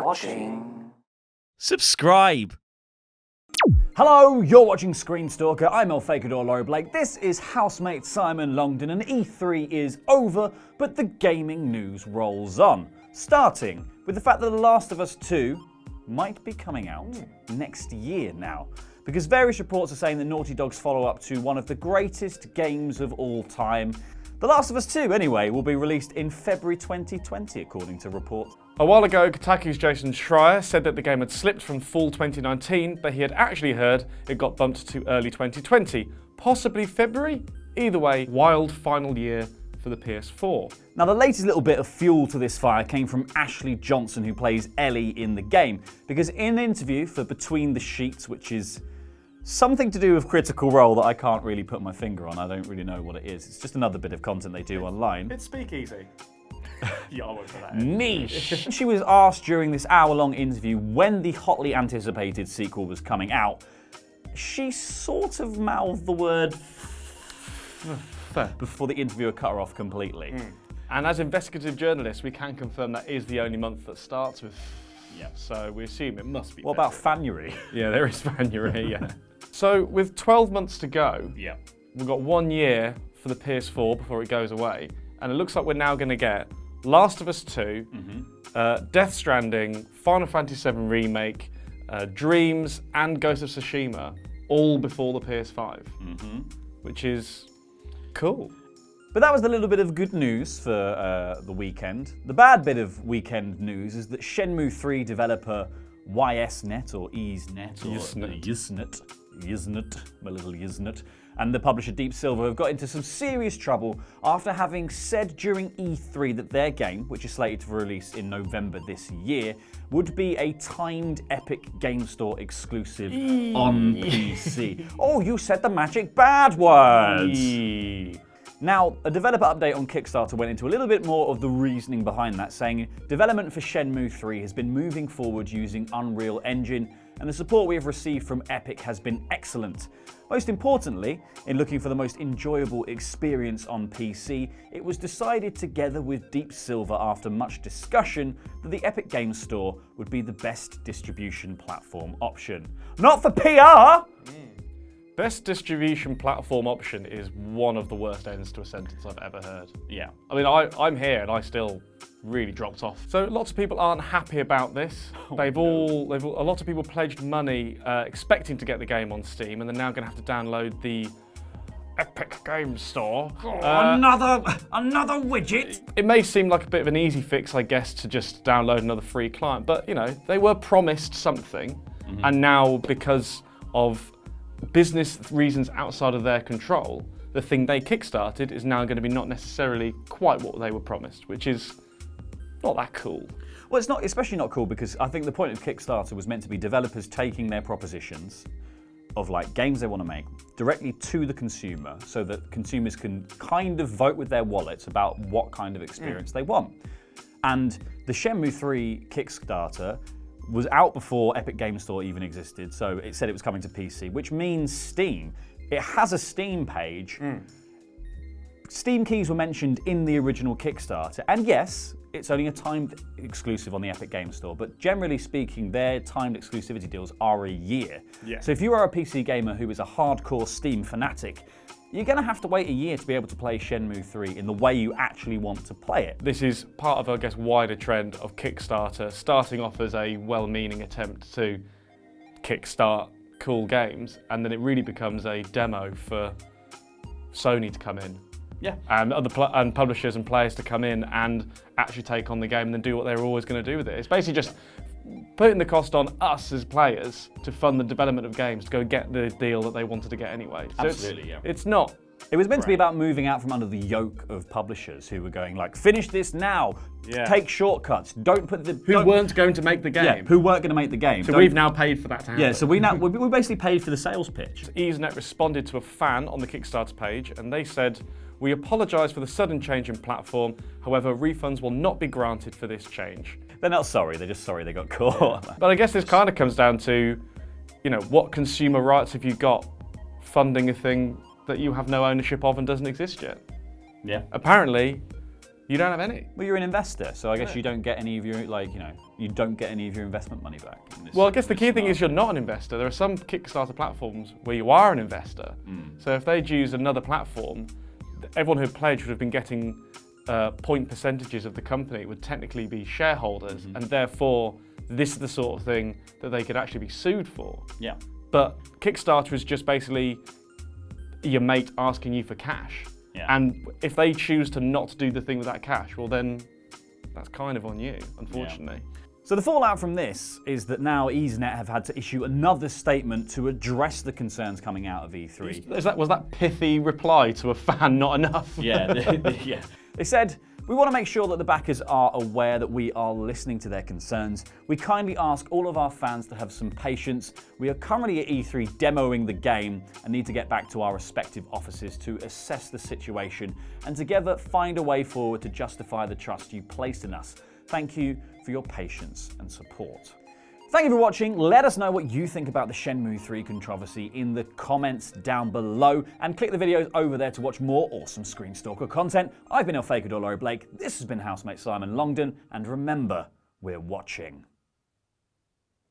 watching. Subscribe. Hello, you're watching ScreenStalker. I'm Elfakador Laurie Blake. This is housemate Simon Longdon, and E3 is over, but the gaming news rolls on. Starting with the fact that The Last of Us 2 might be coming out next year now, because various reports are saying that Naughty Dog's follow-up to one of the greatest games of all time, The Last of Us 2 anyway, will be released in February 2020, according to reports. A while ago, Kotaku's Jason Schreier said that the game had slipped from fall 2019, but he had actually heard it got bumped to early 2020, possibly February? Either way, wild final year for the PS4. Now, the latest little bit of fuel to this fire came from Ashley Johnson, who plays Ellie in the game, because in an interview for Between the Sheets, which is something to do with Critical Role that I can't really put my finger on, I don't really know what it is. It's just another bit of content they do online. It's Speakeasy. Yeah, I won't say that. Niche. She was asked during this hour-long interview when the hotly anticipated sequel was coming out. She sort of mouthed the word before the interviewer cut her off completely. And as investigative journalists, we can confirm that is the only month that starts with Yeah. So we assume it must be What about January? Yeah, there is January, yeah. So with 12 months to go, Yeah. we've got 1 year for the PS4 before it goes away, and it looks like we're now going to get Last of Us 2, Death Stranding, Final Fantasy VII Remake, Dreams, and Ghost of Tsushima, all before the PS5, which is cool. But that was the little bit of good news for the weekend. The bad bit of weekend news is that Shenmue 3 developer YSNet, or EaseNet, or Yesnet, my little Yesnet, and the publisher Deep Silver have got into some serious trouble after having said during E3 that their game, which is slated for release in November this year, would be a timed Epic Game Store exclusive on PC. Oh, you said the magic bad words! Now, a developer update on Kickstarter went into a little bit more of the reasoning behind that, saying development for Shenmue 3 has been moving forward using Unreal Engine, and the support we have received from Epic has been excellent. Most importantly, in looking for the most enjoyable experience on PC, it was decided together with Deep Silver after much discussion that the Epic Games Store would be the best distribution platform option. Not for PR! Best distribution platform option is one of the worst ends to a sentence I've ever heard. Yeah. I mean, I'm here and I still really dropped off. So lots of people aren't happy about this. A lot of people pledged money expecting to get the game on Steam, and they're now going to have to download the Epic Games Store. Another widget. It may seem like a bit of an easy fix, I guess, to just download another free client, but you know, they were promised something, and now because of business reasons outside of their control, the thing they kickstarted is now going to be not necessarily quite what they were promised, which is not that cool. Well, it's not, especially not cool, because I think the point of Kickstarter was meant to be developers taking their propositions of like games they want to make directly to the consumer, so that consumers can kind of vote with their wallets about what kind of experience they want. And the Shenmue 3 Kickstarter was out before Epic Games Store even existed, so it said it was coming to PC, which means Steam. It has a Steam page. Steam keys were mentioned in the original Kickstarter, and yes, it's only a timed exclusive on the Epic Games Store, but generally speaking, their timed exclusivity deals are a year. Yeah. So if you are a PC gamer who is a hardcore Steam fanatic, you're going to have to wait a year to be able to play Shenmue 3 in the way you actually want to play it. This is part of, I guess, wider trend of Kickstarter starting off as a well-meaning attempt to kickstart cool games, and then it really becomes a demo for Sony to come in. Yeah. And and publishers and players to come in and actually take on the game and then do what they were always going to do with it. It's basically just putting the cost on us as players to fund the development of games to go get the deal that they wanted to get anyway. So Absolutely, yeah. It's not. It was meant to be about moving out from under the yoke of publishers who were going like, finish this now, take shortcuts, don't put the... Who weren't going to make the game. Yeah, who weren't going to make the game. So we've now paid for that to happen. Yeah, so we basically paid for the sales pitch. EaseNet responded to a fan on the Kickstarter page, and they said, "We apologise for the sudden change in platform. However, refunds will not be granted for this change." They're not sorry, they're just sorry they got caught. But I guess this kind of comes down to, you know, what consumer rights have you got funding a thing that you have no ownership of and doesn't exist yet? Yeah. Apparently, You don't have any. Well, you're an investor, so I guess you don't get any of your, you don't get any of your investment money back. Well, I guess the key thing is you're not an investor. There are some Kickstarter platforms where you are an investor. So if they choose another platform, everyone who pledged would have been getting point percentages of the company would technically be shareholders, and therefore this is the sort of thing that they could actually be sued for. Yeah. But Kickstarter is just basically your mate asking you for cash. Yeah. And if they choose to not do the thing with that cash, well then that's kind of on you, unfortunately. Yeah. So the fallout from this is that now EaseNet have had to issue another statement to address the concerns coming out of E3. Was that pithy reply to a fan not enough? Yeah, yeah. They said, "We want to make sure that the backers are aware that we are listening to their concerns. We kindly ask all of our fans to have some patience. We are currently at E3 demoing the game and need to get back to our respective offices to assess the situation and together find a way forward to justify the trust you placed in us. Thank you for your patience and support." Thank you for watching. Let us know what you think about the Shenmue 3 controversy in the comments down below, and click the videos over there to watch more awesome ScreenStalker content. I've been Elfakador Laurie Blake, this has been housemate Simon Longdon, and remember, we're watching.